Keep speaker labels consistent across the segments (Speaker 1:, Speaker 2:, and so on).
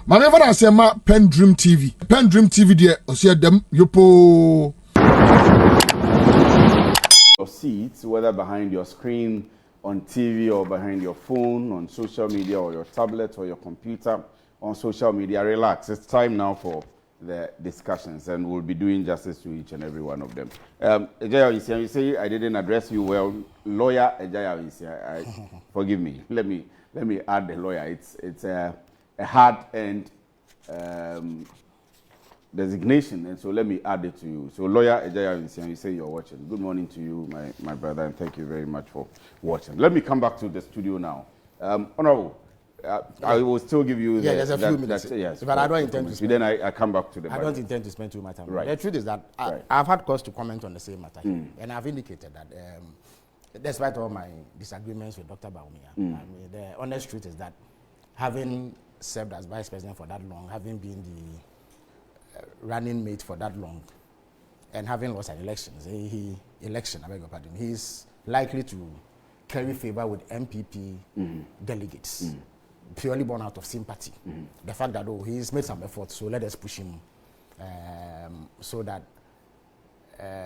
Speaker 1: Maneva na sema PENDREAM TV. PENDREAM TV there osia dem yopo.
Speaker 2: Your seats, whether behind your screen on TV or behind your phone, on social media or your tablet or your computer, on social media, relax. It's time now for the discussions, and we'll be doing justice to each and every one of them. Ejaya, you say I didn't address you well. Lawyer Ejaya, forgive me. Let me add the lawyer. It's a hard-earned designation, and so let me add it to you. So lawyer Ejaya, you say you're watching. Good morning to you, my brother, and thank you very much for watching. Let me come back to the studio now. Honorable, I will still give you
Speaker 3: there's a few minutes.
Speaker 2: Yes,
Speaker 3: but I don't intend to spend.
Speaker 2: Then I come back to the.
Speaker 3: I don't intend to spend too much time.
Speaker 2: Right.
Speaker 3: The truth is that I've had cause to comment on the same matter, and I've indicated that despite all my disagreements with Dr. Bawumia, I mean, the honest truth is that having served as vice president for that long, having been the running mate for that long, and having lost an election, I beg your pardon, he's likely to carry favor with MPP delegates. Purely born out of sympathy. The fact that he's made some effort, so let us push him so that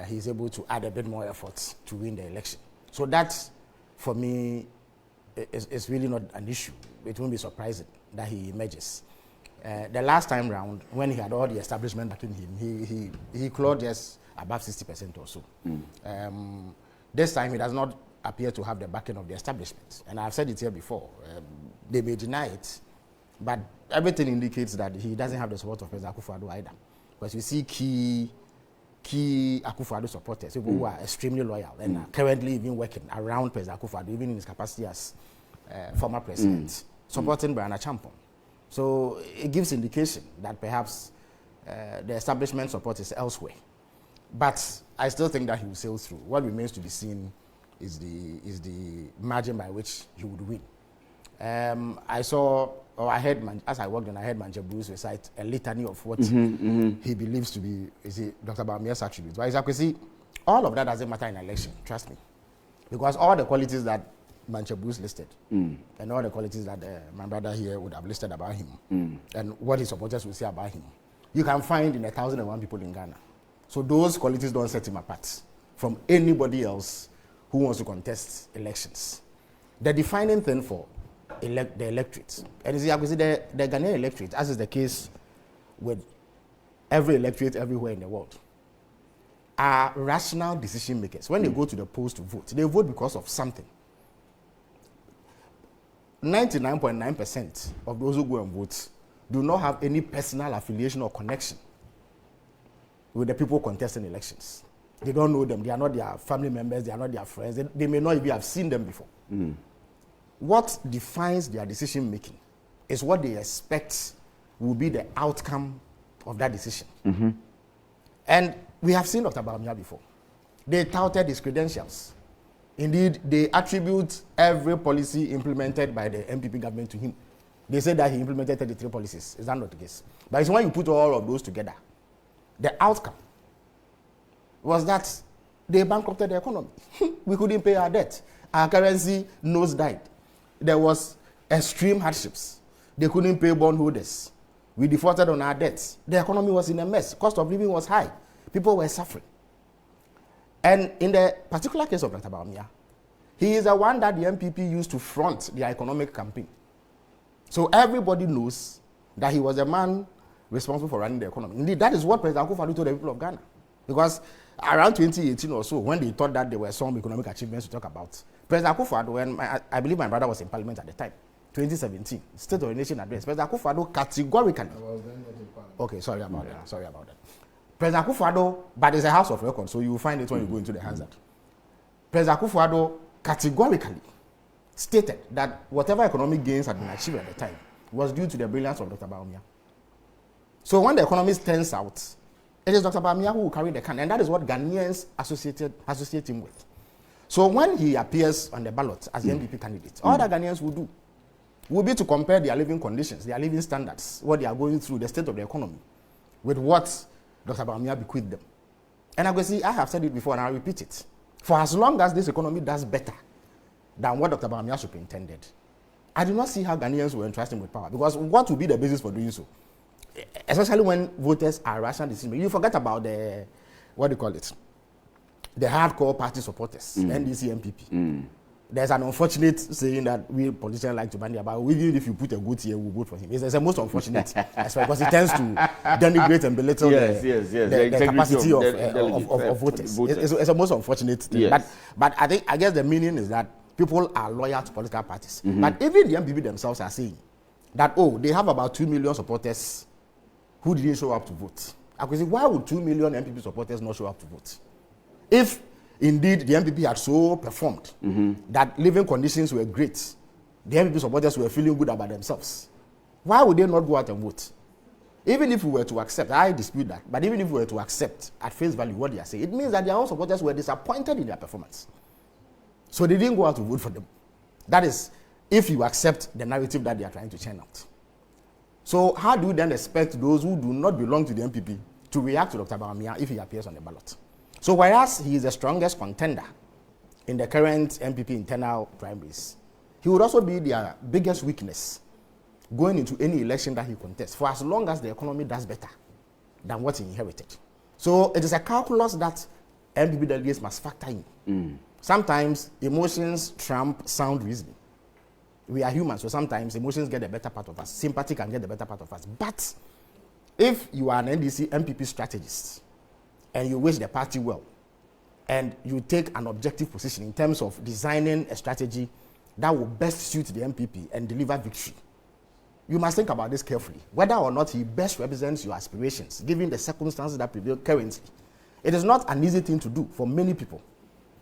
Speaker 3: he's able to add a bit more effort to win the election. So that, for me, is really not an issue. It won't be surprising that he emerges. The last time round, when he had all the establishment backing him, he clawed just above 60% or so. This time, he does not appear to have the backing of the establishment. And I've said it here before. They may deny it, but everything indicates that he doesn't have the support of President Akufo-Addo either. Because you see key Akufo-Addo supporters, people who are extremely loyal and are currently even working around President Akufo-Addo, even in his capacity as former president, supporting Brian Achampong. So it gives indication that perhaps the establishment support is elsewhere. But I still think that he will sail through. What remains to be seen is the margin by which he would win. I heard, as I walked in, I heard Manje Bruce recite a litany of what he believes to be Dr. Bawumia's attributes. But exactly, see, all of that doesn't matter in an election, trust me. Because all the qualities that Manje Bruce listed, and all the qualities that my brother here would have listed about him, and what his supporters would say about him, you can find in 1,001 people in Ghana. So those qualities don't set him apart from anybody else who wants to contest elections. The defining thing for the electorate, and you see, the Ghanaian electorate, as is the case with every electorate everywhere in the world, are rational decision makers. When they go to the polls to vote, they vote because of something. 99.9% of those who go and vote do not have any personal affiliation or connection with the people contesting elections. They don't know them. They are not their family members. They are not their friends. They may not even have seen them before. What defines their decision making is what they expect will be the outcome of that decision. And we have seen Dr. Bawumia before. They touted his credentials. Indeed, they attribute every policy implemented by the MPP government to him. They say that he implemented 33 policies. Is that not the case? But it's when you put all of those together, the outcome was that they bankrupted the economy. We couldn't pay our debt. Our currency nosedived. There was extreme hardships. They couldn't pay bondholders. We defaulted on our debts. The economy was in a mess. Cost of living was high. People were suffering. And in the particular case of Dr. Bawumia, he is the one that the MPP used to front the economic campaign. So everybody knows that he was a man responsible for running the economy. Indeed, that is what President Akufo-Addo told the people of Ghana. Because around 2018 or so, when they thought that there were some economic achievements to talk about, President Akufo-Addo, and I believe my brother was in Parliament at the time, 2017, State of the Nation address, President Akufo-Addo categorically. Okay, sorry about that. President Akufo-Addo, but it's a house of record, so you will find it when you go into the Hansard. President Akufo-Addo categorically stated that whatever economic gains had been achieved at the time was due to the brilliance of Dr. Bawumia. So when the economist turns out, it is Dr. Bawumia who will carry the can, and that is what Ghanaians associate him with. So when he appears on the ballot as the MPP candidate, all that Ghanaians will do will be to compare their living conditions, their living standards, what they are going through, the state of the economy, with what Dr. Bawumia bequeathed them. And I have said it before and I'll repeat it. For as long as this economy does better than what Dr. Bawumia superintended, I do not see how Ghanaians will entrust him with power, because what will be the basis for doing so? Especially when voters are rational decision. You forget about the, what do you call it? The hardcore party supporters, NDC, MPP. There's an unfortunate saying that we politicians like to bandy about, even if you put a goat here, we'll vote for him. It's the most unfortunate, because it tends to denigrate and belittle the capacity of voters. It's the most unfortunate thing.
Speaker 2: Yes.
Speaker 3: But I guess the meaning is that people are loyal to political parties. But even the MPP themselves are saying that, oh, they have about 2 million supporters who didn't show up to vote. I could say, why would 2 million MPP supporters not show up to vote? If indeed the MPP had so performed that living conditions were great, the MPP supporters were feeling good about themselves, why would they not go out and vote? Even if we were to accept, I dispute that, but even if we were to accept at face value what they are saying, it means that their own supporters were disappointed in their performance. So they didn't go out to vote for them. That is, if you accept the narrative that they are trying to churn out. So how do you then expect those who do not belong to the MPP to react to Dr. Bawumia if he appears on the ballot? So whereas he is the strongest contender in the current MPP internal primaries, he would also be their biggest weakness going into any election that he contests, for as long as the economy does better than what he inherited. So it is a calculus that MPP delegates must factor in. Sometimes emotions trump sound reasoning. We are humans, so sometimes emotions get the better part of us. Sympathy can get the better part of us. But if you are an NDC MPP strategist and you wish the party well, and you take an objective position in terms of designing a strategy that will best suit the MPP and deliver victory, you must think about this carefully, whether or not he best represents your aspirations, given the circumstances that prevail currently. It is not an easy thing to do for many people,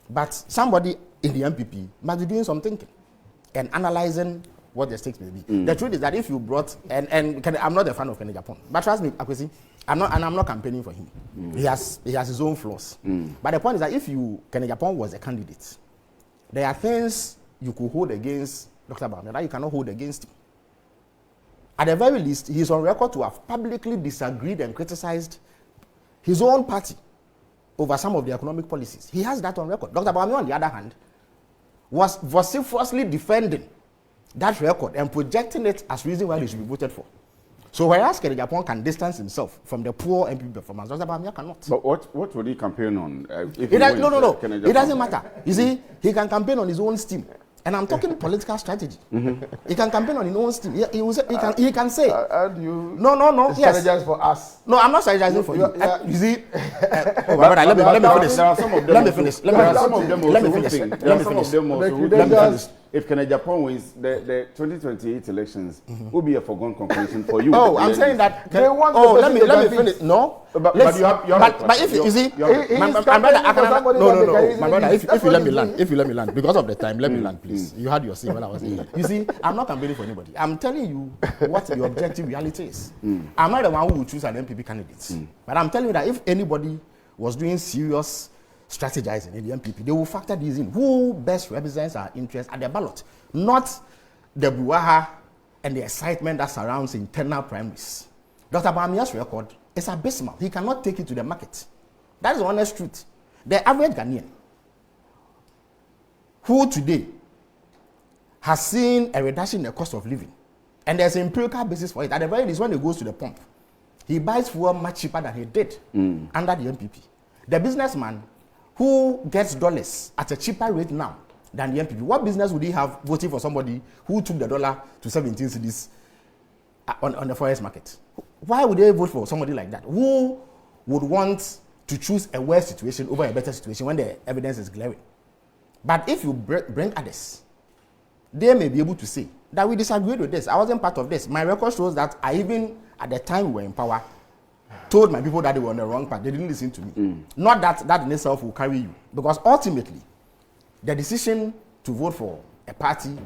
Speaker 3: but somebody in the MPP must be doing some thinking and analyzing what the stakes may be. The truth is that if you brought, I'm not a fan of Kenny Japan, but trust me, Akwesi, I'm not campaigning for him. He has his own flaws. But the point is that if Kenny Japan was a candidate, there are things you could hold against Dr. Bawumia that you cannot hold against him. At the very least, he is on record to have publicly disagreed and criticized his own party over some of the economic policies. He has that on record. Dr. Bawumia, on the other hand, was vociferously defending that record and projecting it as reason why he should be voted for. So whereas Kenny Japan can distance himself from the poor MPP performance, Dr. Bawumia cannot.
Speaker 2: But what would he campaign on?
Speaker 3: No. It doesn't matter. You see, he can campaign on his own steam. And I'm talking political strategy. He can campaign on his own steam. He can say.
Speaker 4: And you
Speaker 3: strategize
Speaker 4: for us.
Speaker 3: No, I'm not strategizing for you. You see,
Speaker 2: oh, my brother, let me finish. There are some of them. Let me finish. If Kenny Japan wins the 2028 elections, will be a foregone conclusion for you.
Speaker 3: Oh, I'm saying that.
Speaker 4: They want
Speaker 3: let me finish. No,
Speaker 2: but
Speaker 3: if you see, my brother, no, my brother, if you let me land, because of the time, let me land, please. You had your say when I was saying. You see, I'm not campaigning for anybody. I'm telling you what the objective reality is. I'm not the one who will choose an MPP candidate, but I'm telling you that if anybody was doing serious strategizing in the MPP, they will factor these in. Who best represents our interests at the ballot, not the brouhaha and the excitement that surrounds internal primaries. Dr. Bawumia's record is abysmal. He cannot take it to the market. That is the honest truth. The average Ghanaian who today has seen a reduction in the cost of living, and there's an empirical basis for it. At the very least, when he goes to the pump, he buys fuel much cheaper than he did under the MPP. The businessman who gets dollars at a cheaper rate now than the MPP, what business would he have voting for somebody who took the dollar to 17 cedis on the forex market? Why would they vote for somebody like that? Who would want to choose a worse situation over a better situation when the evidence is glaring? But if you bring others, they may be able to say that we disagreed with this. I wasn't part of this. My record shows that I even, at the time we were in power, told my people that they were on the wrong path. They didn't listen to me. Not that in itself will carry you. Because ultimately, the decision to vote for a party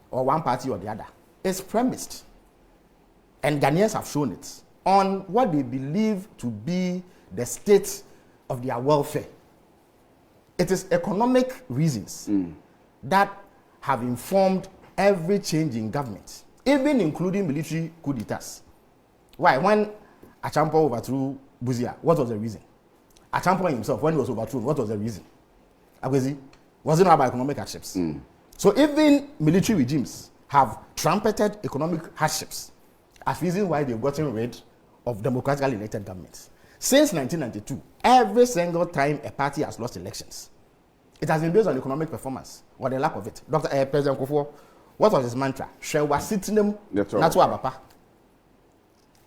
Speaker 3: or one party or the other is premised, and Ghanaians have shown it, on what they believe to be the state of their welfare. It is economic reasons that have informed every change in government, even including military coup d'etats. Why? When Achampo overthrew Buzia, what was the reason? Achampo himself, when he was overthrown, what was the reason? Was it not about economic hardships? So even military regimes have trumpeted economic hardships as reason why they've gotten rid of democratically elected governments. Since 1992, every single time a party has lost elections, it has been based on economic performance or the lack of it. President Kufuor, what was his mantra? Shewa sitinem natwa bapa.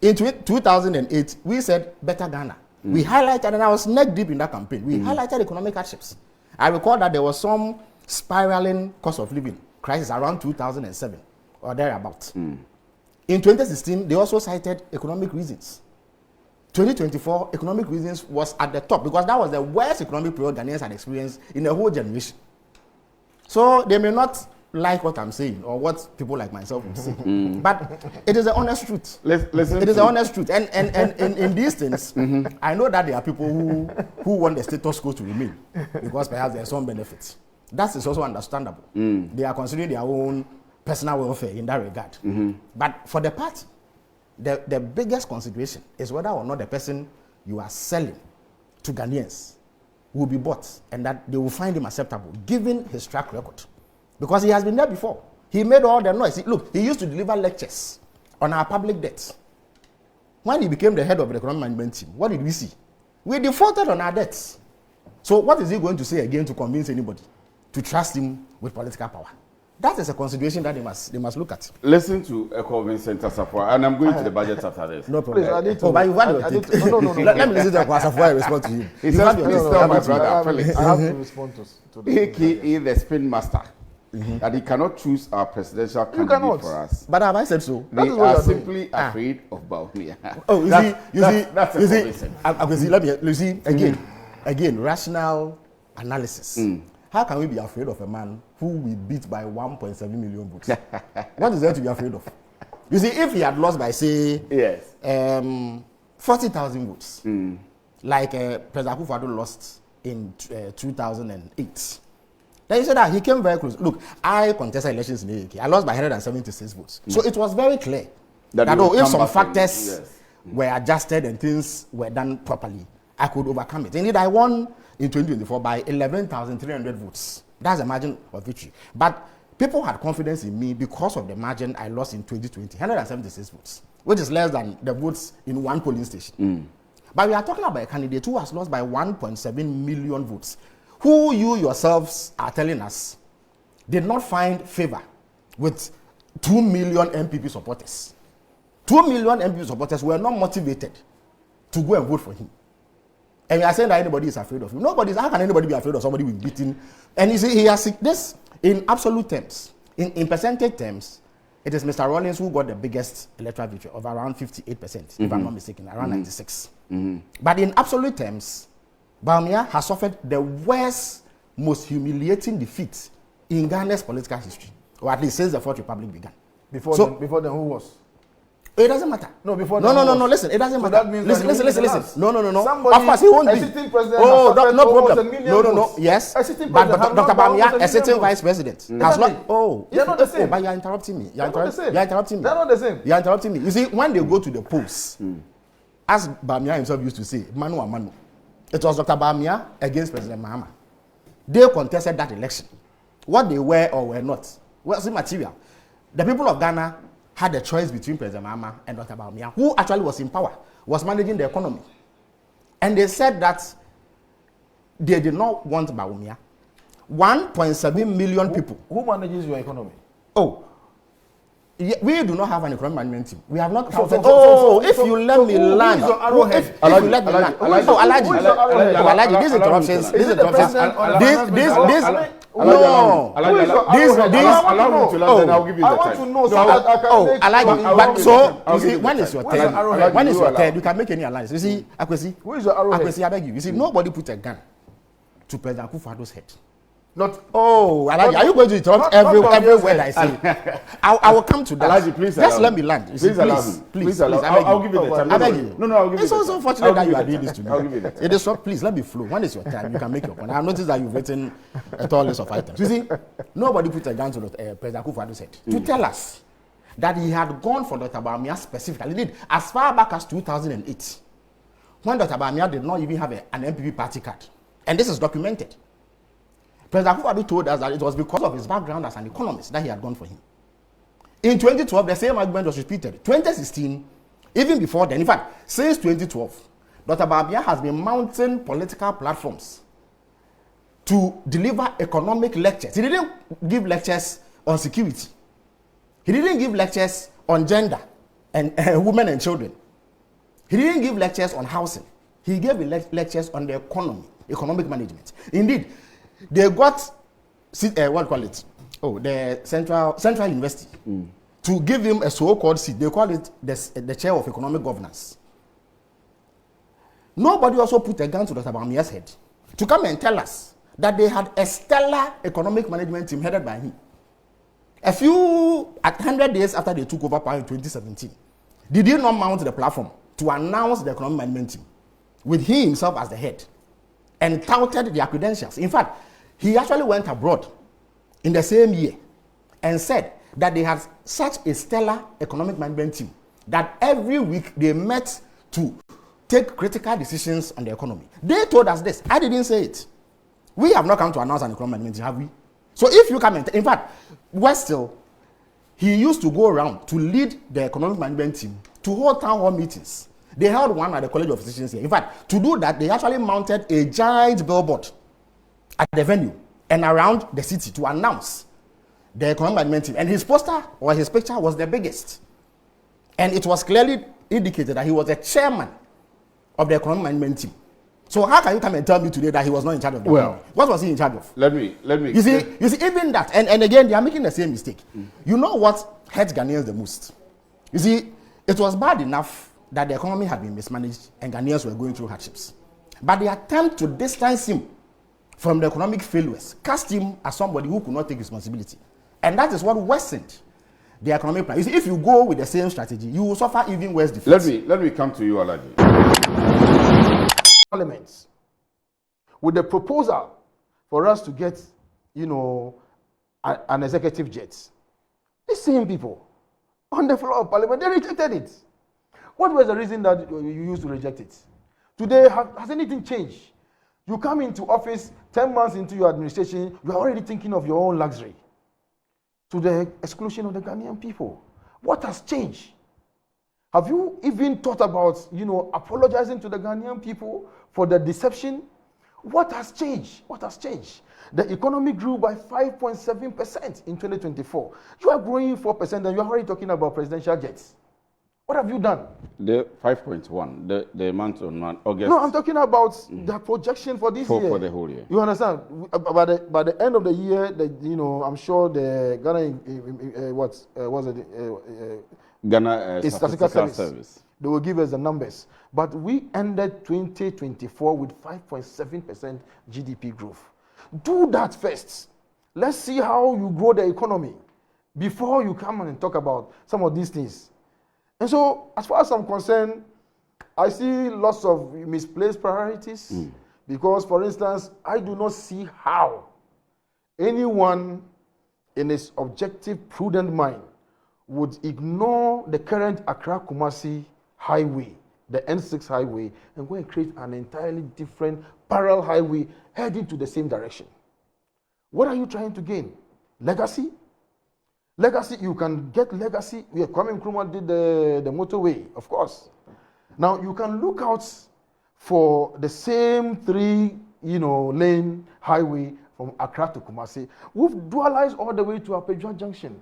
Speaker 3: In 2008, we said better Ghana. We highlighted, and I was neck deep in that campaign, we highlighted economic hardships. I recall that there was some spiraling cost of living crisis around 2007 or thereabouts. In 2016, they also cited economic reasons. 2024, economic reasons was at the top because that was the worst economic period Ghanaians had experienced in a whole generation. So they may not like what I'm saying or what people like myself would say, but it is the honest truth. It is the honest truth. And in these things, I know that there are people who want the status quo to remain because perhaps there are some benefits. That is also understandable. They are considering their own personal welfare in that regard. But for the part, the biggest consideration is whether or not the person you are selling to Ghanaians will be bought and that they will find him acceptable given his track record. Because he has been there before. He made all the noise. Look, he used to deliver lectures on our public debts. When he became the head of the economic management team, what did we see? We defaulted on our debts. So what is he going to say again to convince anybody to trust him with political power? That is a consideration that they must look at.
Speaker 2: Listen to Echo Vincent Asafua, and I'm going to the budget after this.
Speaker 3: No problem.
Speaker 4: Please, I need to,
Speaker 3: but you've had your take.
Speaker 4: No.
Speaker 3: Let me listen to Asafua and respond to him.
Speaker 2: He says, please tell my brother, Felix.
Speaker 4: I have to respond to the
Speaker 2: AKA the spin master. That he cannot choose our presidential candidate for us.
Speaker 3: But have I said so?
Speaker 2: They are simply afraid of Baumia.
Speaker 3: Oh, you see, again, rational analysis. How can we be afraid of a man who we beat by 1.7 million votes? What is there to be afraid of? You see, if he had lost by, say, 40,000 votes, like President Akufo-Addo lost in 2008, then you said that he came very close. Look, I contested elections in the AK. I lost by 176 votes. So it was very clear that if some factors were adjusted and things were done properly, I could overcome it. Indeed, I won in 2024 by 11,300 votes. That's a margin of victory. But people had confidence in me because of the margin I lost in 2020, 176 votes, which is less than the votes in one polling station. But we are talking about a candidate who has lost by 1.7 million votes, who you yourselves are telling us did not find favor with 2 million MPP supporters. 2 million MPP supporters were not motivated to go and vote for him. And you are saying that anybody is afraid of him. How can anybody be afraid of somebody we've beaten? And you see, he has this in absolute terms. In percentage terms, it is Mr. Rawlings who got the biggest electoral victory of around 58%, if I'm not mistaken, around 96. But in absolute terms, Baumia has suffered the worst, most humiliating defeat in Ghana's political history, or at least since the Fourth Republic began.
Speaker 4: Before then, who was?
Speaker 3: It doesn't matter.
Speaker 4: No, before
Speaker 3: no, listen, it doesn't matter.
Speaker 4: That means
Speaker 3: listen. No.
Speaker 4: Somebody,
Speaker 3: of course, he won't be.
Speaker 4: Sitting president
Speaker 3: no problem. No. Yes.
Speaker 4: But
Speaker 3: Dr. Baumia, a sitting vice president, has not.
Speaker 4: They're not the same.
Speaker 3: But you're interrupting me. You're interrupting me.
Speaker 4: They're not the same.
Speaker 3: You're interrupting me. You see, when they go to the polls, as Baumia himself used to say, manu a manu. It was Dr. Baumia against President Mahama. They contested that election. What they were or were not was immaterial. The people of Ghana had a choice between President Mahama and Dr. Baumia, who actually was in power, was managing the economy. And they said that they did not want Baumia. 1.7 million people.
Speaker 4: Who manages your economy?
Speaker 3: We do not have an economic management team. We have not.
Speaker 4: If
Speaker 3: you let me land. If you let me land. Alaji, these interruptions. No.
Speaker 2: Allow me to land, then I'll give you the time.
Speaker 4: I want to know.
Speaker 3: Alaji, but so you see, when is your turn? When is your turn? You can make any alliance. You see, Akwesi.
Speaker 4: Who is your arrowhead?
Speaker 3: Akwesi, I beg you. You see, nobody put a gun to President Akufo-Addo's head.
Speaker 4: Alaji,
Speaker 3: are you going to interrupt every word I say? I will come to that.
Speaker 2: Alaji, please
Speaker 3: just let me land. Please,
Speaker 2: I'll give you the time.
Speaker 3: I beg you.
Speaker 2: No, I'll give you
Speaker 3: the time. It's also unfortunate that you are doing this to me.
Speaker 2: I'll give you the time.
Speaker 3: It is please let me flow. When is your time? You can make your point. I have noticed that you've written a tall list of items. You see, nobody put a gun to President Akufo-Addo's head to tell us that he had gone for Dr. Baumia specifically. Indeed, as far back as 2008, when Dr. Baumia did not even have an MPP party card, and this is documented. President Akufo-Addo told us that it was because of his background as an economist that he had gone for him. In 2012, the same argument was repeated. 2016, even before then, in fact, since 2012, Dr. Bawumia has been mounting political platforms to deliver economic lectures. He didn't give lectures on security. He didn't give lectures on gender and women and children. He didn't give lectures on housing. He gave lectures on the economy, economic management. Indeed, they got what do you call it? Oh, the Central University to give him a so-called seat. They call it the chair of economic governance. Nobody also put a gun to Dr. Bawumia's head to come and tell us that they had a stellar economic management team headed by him. A few 100 days after they took over power in 2017, did he not mount the platform to announce the economic management team with he himself as the head and touted their credentials? In fact, he actually went abroad in the same year and said that they had such a stellar economic management team that every week they met to take critical decisions on the economy. They told us this. I didn't say it. We have not come to announce an economic management team, have we? So if you come and, in fact, Westill, he used to go around to lead the economic management team to hold town hall meetings. They held one at the College of Physicians here. In fact, to do that, they actually mounted a giant billboard at the venue and around the city to announce the economic management team. And his poster or his picture was the biggest. And it was clearly indicated that he was the chairman of the economic management team. So how can you come and tell me today that he was not in charge of that?
Speaker 2: Well,
Speaker 3: what was he in charge of?
Speaker 2: Let me.
Speaker 3: You see, even that, and again, they are making the same mistake. You know what hurts Ghanaians the most? You see, it was bad enough that the economy had been mismanaged and Ghanaians were going through hardships. But the attempt to distance him from the economic failures cast him as somebody who could not take responsibility. And that is what worsened the economic plan. You see, if you go with the same strategy, you will suffer even worse defeats.
Speaker 2: Let me come to you, Alaji.
Speaker 4: Parliament with the proposal for us to get, an executive jet. The same people on the floor of Parliament, they rejected it. What was the reason that you used to reject it? Today, has anything changed? You come into office 10 months into your administration, you are already thinking of your own luxury to the exclusion of the Ghanaian people. What has changed? Have you even thought about, apologizing to the Ghanaian people for the deception? What has changed? What has changed? The economy grew by 5.7% in 2024. You are growing 4% and you are already talking about presidential jets. What have you done?
Speaker 2: The 5.1, the month on month, August.
Speaker 4: No, I'm talking about the projection for this year.
Speaker 2: For the whole year.
Speaker 4: You understand? By the end of the year, I'm sure the Ghana Statistical Service, they will give us the numbers. But we ended 2024 with 5.7% GDP growth. Do that first. Let's see how you grow the economy before you come and talk about some of these things. And so, as far as I'm concerned, I see lots of misplaced priorities because, for instance, I do not see how anyone in his objective, prudent mind would ignore the current Accra-Kumasi highway, the N6 highway, and go and create an entirely different parallel highway heading to the same direction. What are you trying to gain? Legacy? Legacy, you can get legacy. Kwame Nkrumah did the motorway, of course. Now, you can look out for the same 3-lane highway from Accra to Kumasi. We've dualized all the way to Apejua Junction.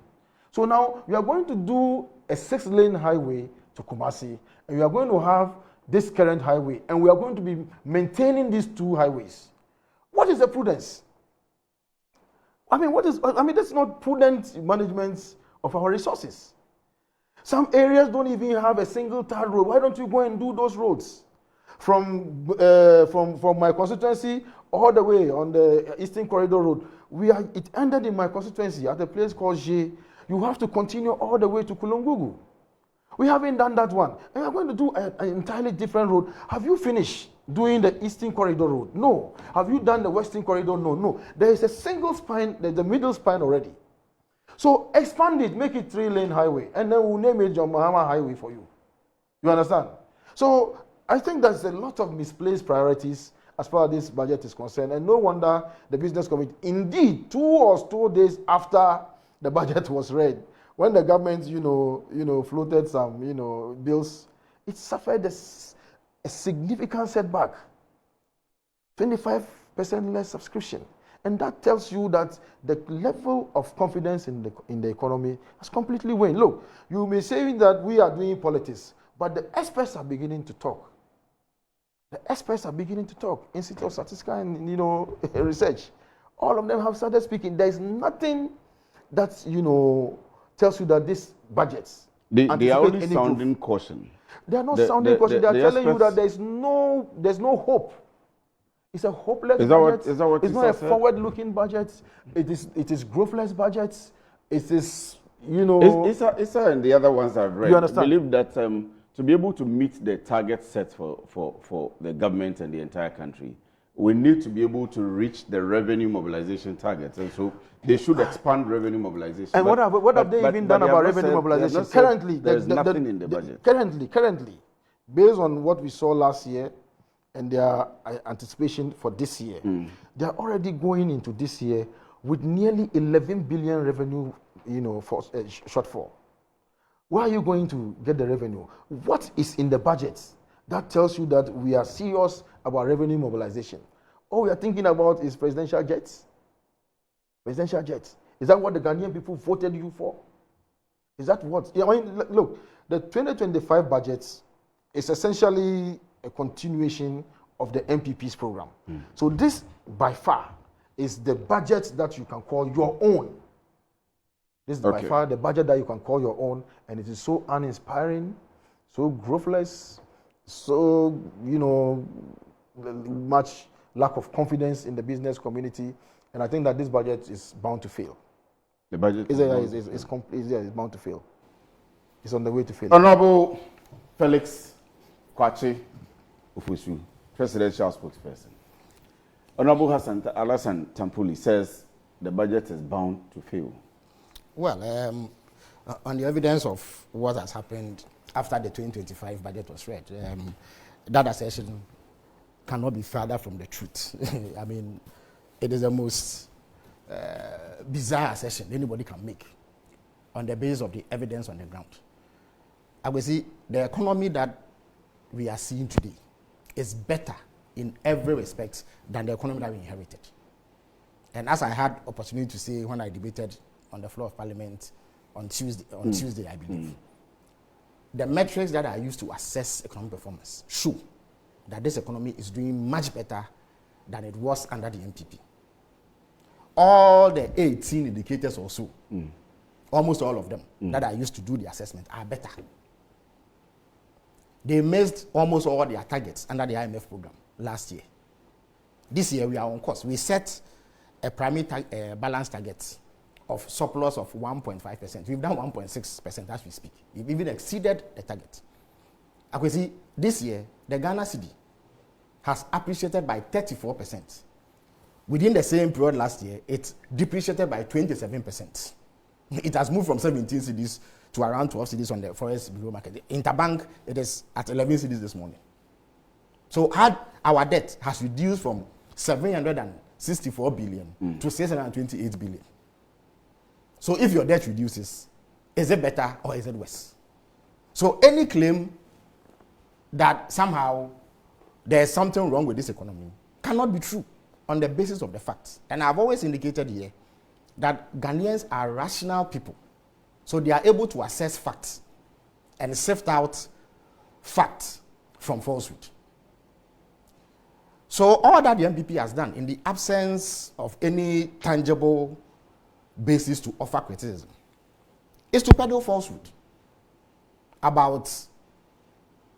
Speaker 4: So now, we are going to do a 6-lane highway to Kumasi, and we are going to have this current highway, and we are going to be maintaining these 2 highways. What is the prudence? That's not prudent management of our resources. Some areas don't even have a single tar road. Why don't you go and do those roads? From my constituency all the way on the Eastern Corridor Road, it ended in my constituency at a place called J. You have to continue all the way to Kulungugu. We haven't done that one. And we're going to do an entirely different road. Have you finished doing the Eastern Corridor Road? No. Have you done the Western Corridor? No. There is a single spine, there's the middle spine already. So expand it, make it 3-lane highway, and then we'll name it John Mahama Highway for you. You understand? So I think there's a lot of misplaced priorities as far as this budget is concerned, and no wonder the business committee, indeed, 2 or 2 days after the budget was read, when the government, floated some, bills, it suffered a significant setback. 25% less subscription. And that tells you that the level of confidence in the economy has completely waned. Look, you may say that we are doing politics, but the experts are beginning to talk. The experts are beginning to talk. Institute of Statistics and Research, all of them have started speaking. There is nothing that tells you that this budgets.
Speaker 2: They are only sounding caution.
Speaker 4: They are not sounding caution. They are telling you that there's no hope. It's a hopeless budget.
Speaker 2: Is that what
Speaker 4: it's not a forward-looking budget. It is growthless budget. It is,
Speaker 2: Issa and the other ones I've read.
Speaker 4: You understand?
Speaker 2: Believe that to be able to meet the target set for the government and the entire country, we need to be able to reach the revenue mobilization targets, and so they should expand revenue mobilization.
Speaker 4: And what have they even done about revenue mobilization? Currently,
Speaker 2: there's nothing in the budget.
Speaker 4: Currently, based on what we saw last year and their anticipation for this year, they are already going into this year with nearly 11 billion revenue, for shortfall. Where are you going to get the revenue? What is in the budget that tells you that we are serious about revenue mobilization? All we are thinking about is presidential jets. Presidential jets. Is that what the Ghanaian people voted you for? Is that what? Look, the 2025 budget is essentially a continuation of the MPP's program. So this, by far, is the budget that you can call your own. This is by far the budget that you can call your own, and it is so uninspiring, so growthless, so, much lack of confidence in the business community, and I think that this budget is bound to fail.
Speaker 2: The budget
Speaker 4: is bound to fail. It's on the way to fail.
Speaker 2: Honorable Felix Kwakye Ofosu, presidential spokesperson. Honorable Alassane Tampuli says the budget is bound to fail.
Speaker 3: Well, on the evidence of what has happened after the 2025 budget was read, that assertion cannot be further from the truth. I mean, it is the most bizarre assertion anybody can make on the basis of the evidence on the ground. I will see the economy that we are seeing today is better in every respect than the economy that we inherited. And as I had opportunity to say when I debated on the floor of Parliament on Tuesday, I believe, the metrics that are used to assess economic performance show that this economy is doing much better than it was under the MPP. All the 18 indicators or so, almost all of them that are used to do the assessment are better. They missed almost all their targets under the IMF program last year. This year we are on course. We set a primary balance target of surplus of 1.5%. We've done 1.6% as we speak. We've even exceeded the target. I can see this year, the Ghana cedi has appreciated by 34%. Within the same period last year, it depreciated by 27%. It has moved from 17 cedis to around 12 cedis on the Forex Bureau market. Interbank, it is at 11 cedis this morning. So had our debt has reduced from 764 billion to 628 billion. So if your debt reduces, is it better or is it worse? So any claim that somehow there is something wrong with this economy cannot be true on the basis of the facts. And I've always indicated here that Ghanaians are rational people. So they are able to assess facts and sift out facts from falsehood. So all that the MPP has done in the absence of any tangible basis to offer criticism is to peddle falsehood about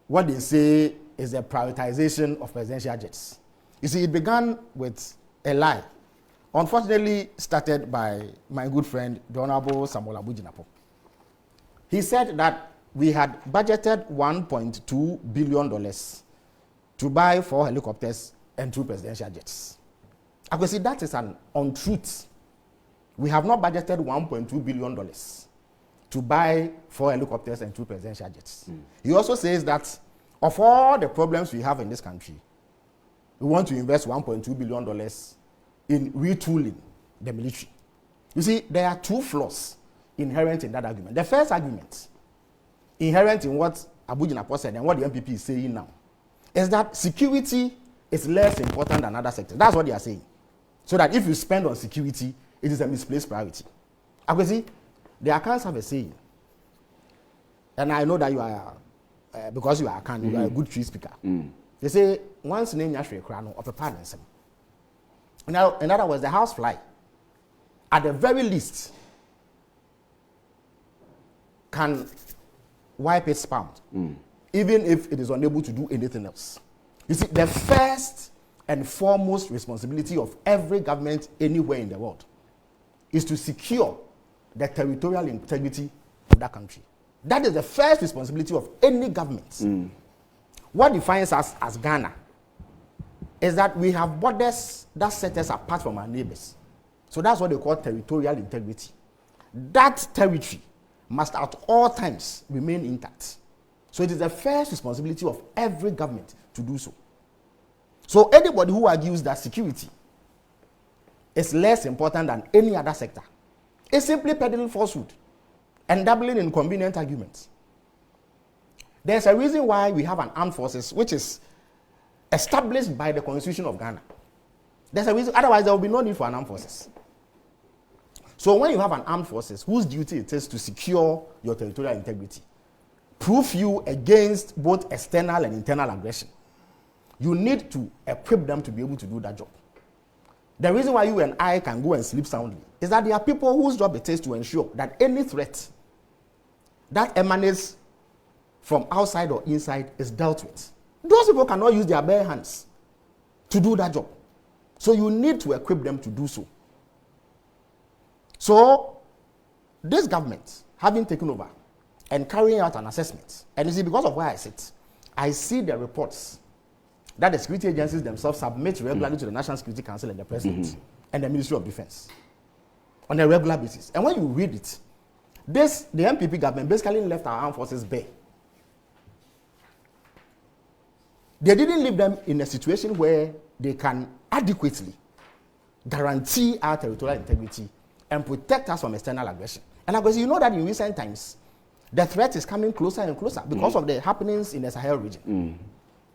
Speaker 3: what they say is the prioritization of presidential jets. You see, it began with a lie, unfortunately started by my good friend, the Honorable Samuel Abujinapo. He said that we had budgeted $1.2 billion to buy 4 helicopters and 2 presidential jets. I can see that is an untruth. We have not budgeted $1.2 billion to buy 4 helicopters and 2 presidential jets. He also says that of all the problems we have in this country, we want to invest $1.2 billion in retooling the military. You see, there are 2 flaws inherent in that argument. The first argument, inherent in what Abu Jinapo said and what the MPP is saying now, is that security is less important than other sectors. That's what they are saying. So that if you spend on security, it is a misplaced priority. Akwesi, the accounts have a saying, and I know that you are, because you are you are a good tree speaker. They say, once name Yashwe Krano of a pardon. Now, in other words, the house fly, at the very least, can wipe its pound, even if it is unable to do anything else. You see, the first and foremost responsibility of every government anywhere in the world is to secure the territorial integrity of that country. That is the first responsibility of any government. What defines us as Ghana is that we have borders that set us apart from our neighbors. So that's what they call territorial integrity. That territory must at all times remain intact. So it is the first responsibility of every government to do so. So anybody who argues that security is less important than any other sector is simply peddling falsehood and dabbling in convenient arguments. There's a reason why we have an armed forces which is established by the Constitution of Ghana. There's a reason, otherwise there will be no need for an armed forces. So when you have an armed forces whose duty it is to secure your territorial integrity, proof you against both external and internal aggression, you need to equip them to be able to do that job. The reason why you and I can go and sleep soundly is that there are people whose job it is to ensure that any threat that emanates from outside or inside is dealt with. Those people cannot use their bare hands to do that job. So you need to equip them to do so. So this government, having taken over and carrying out an assessment, and you see, because of where I sit, I see the reports that the security agencies themselves submit regularly to the National Security Council and the President and the Ministry of Defense on a regular basis. And when you read it, the MPP government basically left our armed forces bare. They didn't leave them in a situation where they can adequately guarantee our territorial integrity and protect us from external aggression. And of course, you know that in recent times, the threat is coming closer and closer because of the happenings in the Sahel region.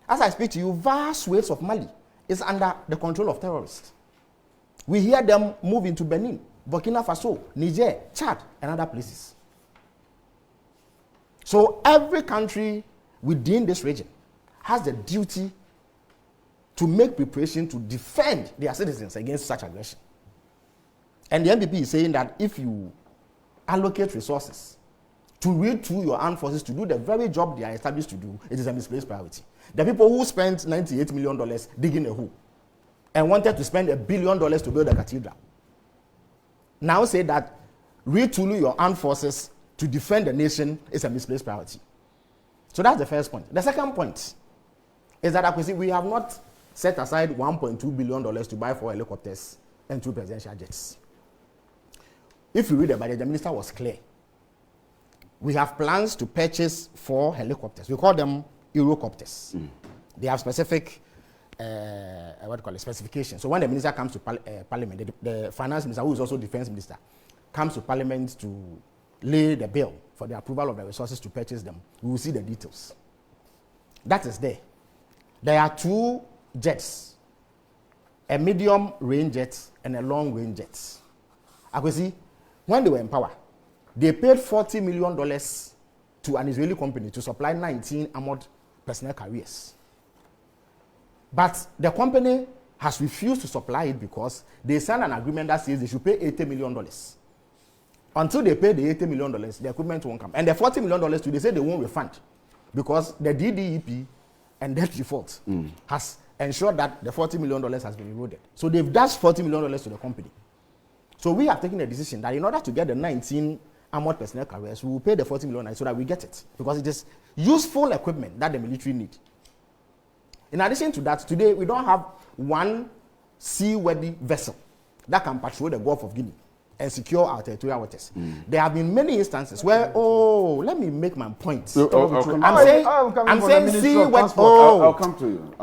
Speaker 3: As I speak to you, vast swathes of Mali is under the control of terrorists. We hear them move into Benin, Burkina Faso, Niger, Chad, and other places. So every country within this region has the duty to make preparation to defend their citizens against such aggression. And the MPP is saying that if you allocate resources to retool your armed forces to do the very job they are established to do, it is a misplaced priority. The people who spent $98 million digging a hole and wanted to spend $1 billion to build a cathedral now say that retooling your armed forces to defend the nation is a misplaced priority. So that's the first point. The second point is that we have not set aside $1.2 billion to buy 4 helicopters and 2 presidential jets. If you read the budget, the minister was clear. We have plans to purchase 4 helicopters. We call them Eurocopters. They have specific specifications. So when the minister comes to parliament, the finance minister, who is also defense minister, comes to parliament to lay the bill for the approval of the resources to purchase them, we will see the details. That is there. There are 2 jets, a medium range jet and a long range jet. Akwesi, when they were in power, they paid $40 million to an Israeli company to supply 19 armored personnel carriers. But the company has refused to supply it because they signed an agreement that says they should pay $80 million. Until they pay the $80 million, the equipment won't come. And the $40 million too, they say they won't refund because the DDEP and debt default has ensured that the $40 million has been eroded. So they've dashed $40 million to the company. So we have taken a decision that in order to get the 19 armored personnel carriers, we will pay the $40 million so that we get it. Because it is useful equipment that the military need. In addition to that, today we don't have one seaworthy vessel that can patrol the Gulf of Guinea and secure our territorial waters. There have been many instances where, let me make my point. I'm saying, see what,
Speaker 2: I'll come to you.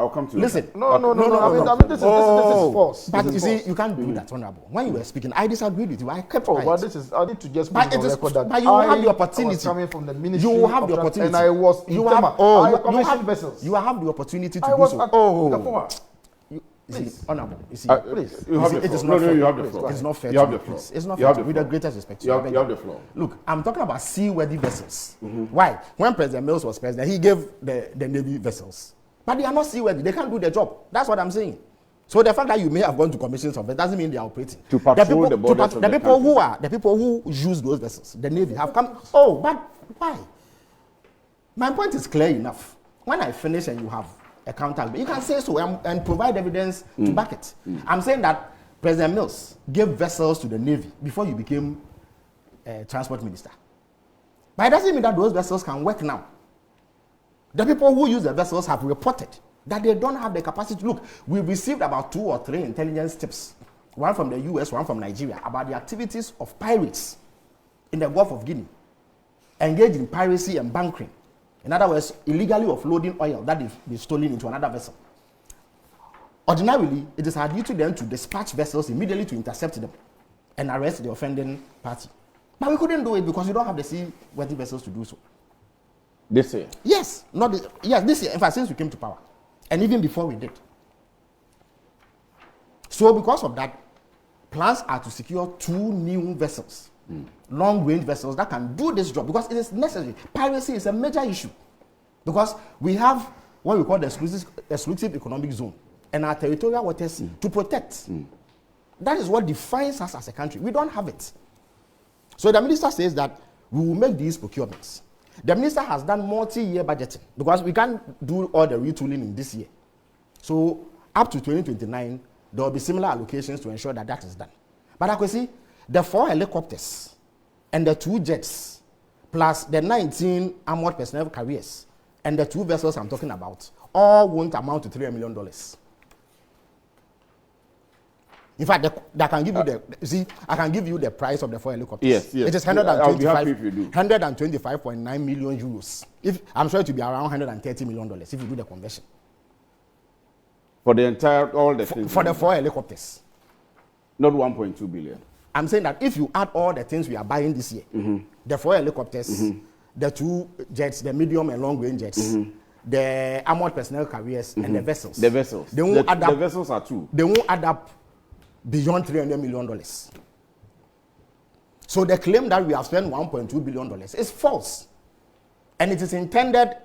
Speaker 3: Listen.
Speaker 4: No. I mean, this is false.
Speaker 3: But you see, you can't do that, Honorable. When you were speaking, I disagreed with you. I kept quiet.
Speaker 4: But I need to just put on record that
Speaker 3: but you will have the opportunity.
Speaker 4: was coming from the ministry.
Speaker 3: You will have the opportunity.
Speaker 4: And I was
Speaker 3: you have the opportunity to do so. Please, Honorable. You see,
Speaker 2: please. You have the floor.
Speaker 3: It is not fair.
Speaker 2: You have the floor.
Speaker 3: It's not fair.
Speaker 2: You have the floor.
Speaker 3: It's not fair. With the greatest respect.
Speaker 2: You have the floor.
Speaker 3: Look, I'm talking about seaworthy vessels. Why? When President Mills was president, he gave the Navy vessels. But they are not seaworthy. They can't do their job. That's what I'm saying. So the fact that you may have gone to commissions of it doesn't mean they are operating.
Speaker 2: To patrol the borders of the country.
Speaker 3: The people who use those vessels, the Navy, have come. Oh, but why? My point is clear enough. When I finish and you have accountable, you can say so and provide evidence to back it. I'm saying that President Mills gave vessels to the Navy before you became transport minister. But it doesn't mean that those vessels can work now. The people who use the vessels have reported that they don't have the capacity. Look, we received about 2 or 3 intelligence tips, one from the US, one from Nigeria, about the activities of pirates in the Gulf of Guinea, engaged in piracy and bunkering. In other words, illegally offloading oil that is stolen into another vessel. Ordinarily, it is our duty then to dispatch vessels immediately to intercept them and arrest the offending party. But we couldn't do it because we don't have the seaworthy vessels to do so.
Speaker 2: This year?
Speaker 3: Yes, this year. In fact, since we came to power, and even before we did. So because of that, plans are to secure 2 new vessels. Long-range vessels that can do this job because it is necessary. Piracy is a major issue because we have what we call the exclusive economic zone and our territorial waters to protect. That is what defines us as a country. We don't have it. So the minister says that we will make these procurements. The minister has done multi-year budgeting because we can't do all the retooling in this year. So up to 2029, there will be similar allocations to ensure that that is done. But I could see the 4 helicopters and the 2 jets, plus the 19 armored personnel carriers and the 2 vessels I'm talking about, all won't amount to $3 million. In fact, I can give you I can give you the price of the 4 helicopters.
Speaker 2: Yes.
Speaker 3: It is 125.9 million euros. I'm sure it will be around $130 million if you do the conversion.
Speaker 2: For the entire, all the things.
Speaker 3: For the 4 helicopters.
Speaker 2: Not 1.2 billion.
Speaker 3: I'm saying that if you add all the things we are buying this year, the 4 helicopters, the 2 jets, the medium and long range jets, the armored personnel carriers, and the vessels.
Speaker 2: The vessels. The vessels are 2.
Speaker 3: They won't add up beyond $300 million. So the claim that we have spent $1.2 billion is false. And it is intended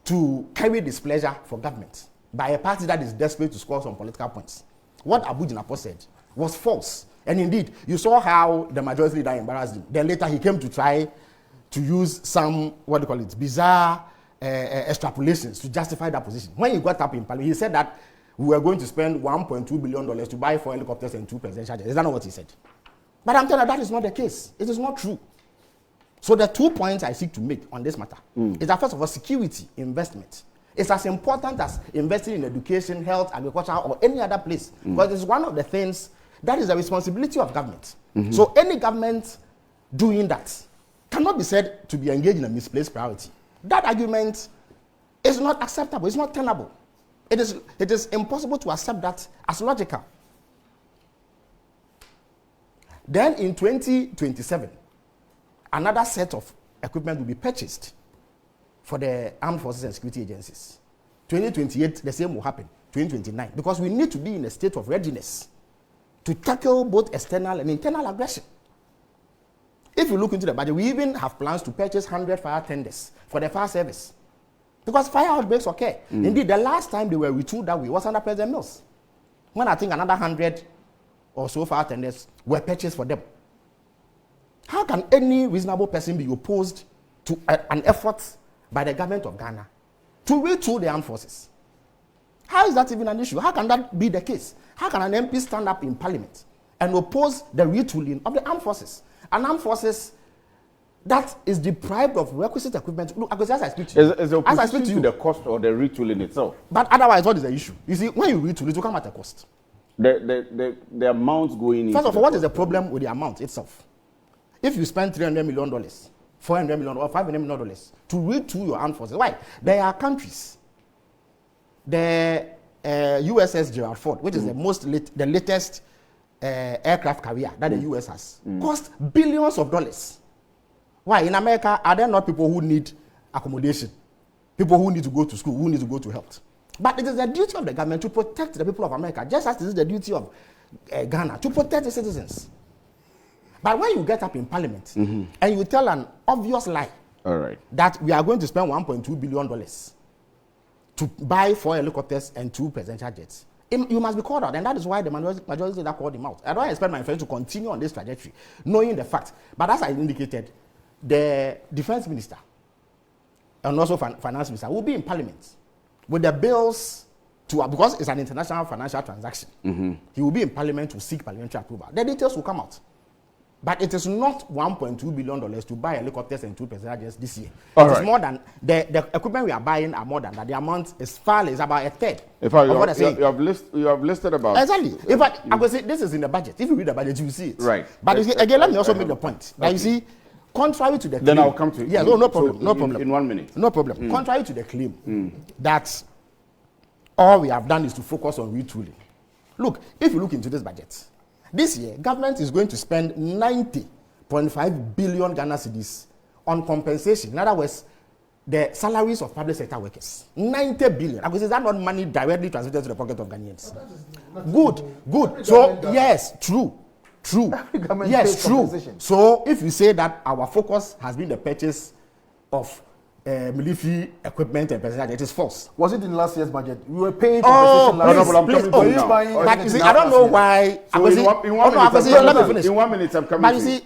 Speaker 3: to carry displeasure for government by a party that is desperate to score some political points. What Abu Jinapo said was false. And indeed, you saw how the majority leader embarrassed him. Then later he came to try to use some, bizarre extrapolations to justify that position. When he got up in Parliament, he said that we were going to spend $1.2 billion to buy 4 helicopters and 2 presidential jets. Is that not what he said? But I'm telling you, that is not the case. It is not true. So the 2 points I seek to make on this matter is that, first of all, security investment is as important as investing in education, health, agriculture, or any other place. Because it's one of the things that is the responsibility of government. So any government doing that cannot be said to be engaged in a misplaced priority. That argument is not acceptable. It's not tenable. It is impossible to accept that as logical. Then in 2027, another set of equipment will be purchased for the armed forces and security agencies. 2028, the same will happen. 2029, because we need to be in a state of readiness to tackle both external and internal aggression. If you look into the budget, we even have plans to purchase 100 fire tenders for the fire service. Because fire outbreaks occur. Indeed, the last time they were retooled that way was under President Mills, when I think another 100 or so fire tenders were purchased for them. How can any reasonable person be opposed to an effort by the government of Ghana to retool the armed forces? How is that even an issue? How can that be the case? How can an MP stand up in Parliament and oppose the retooling of the armed forces? An armed forces that is deprived of requisite equipment. Look, as I speak to you,
Speaker 2: is opposition to the cost or the retooling itself.
Speaker 3: But otherwise, what is the issue? You see, when you retool, it will come at a cost.
Speaker 2: The amount going
Speaker 3: First of all, what is the problem with the amount itself? If you spend $300 million, $400 million, or $500 million to retool your armed forces, why? There are countries. The USS Gerald Ford, which is the latest aircraft carrier that the US has, cost billions of dollars. Why? In America, are there not people who need accommodation? People who need to go to school, who need to go to health? But it is the duty of the government to protect the people of America, just as it is the duty of Ghana to protect the citizens. But when you get up in parliament and you tell an obvious lie that we are going to spend $1.2 billion to buy 4 helicopters and 2 presidential jets, you must be called out, and that is why the majority that called him out. I don't expect my friends to continue on this trajectory, knowing the fact. But as I indicated, the defense minister and also finance minister will be in parliament with the bills because it's an international financial transaction. He will be in parliament to seek parliamentary approval. The details will come out. But it is not $1.2 billion to buy helicopters and 2 presidential jets this year. It's more than the equipment we are buying are more than that. The amount is about a third.
Speaker 2: In fact, you have listed about
Speaker 3: exactly. In fact, I would say this is in the budget. If you read the budget, you will see it.
Speaker 2: Right.
Speaker 3: But again, let me also make the point that you see, contrary to the claim,
Speaker 2: then I'll come to it.
Speaker 3: Yeah, no problem. No problem.
Speaker 2: In 1 minute.
Speaker 3: No problem. Contrary to the claim that all we have done is to focus on retooling. Look, if you look into this budget, this year, government is going to spend 90.5 billion Ghana cedis on compensation. In other words, the salaries of public sector workers. 90 billion. I is that not money directly transmitted to the pocket of Ghanaians? Good. So, yes, true. Yes, true. So, if you say that our focus has been the purchase of military equipment and personnel, it is false.
Speaker 4: Was it in last year's budget? We were paying compensation
Speaker 3: please. But you see, I don't know why. Let me finish.
Speaker 2: In 1 minute, I'm coming.
Speaker 3: But you see,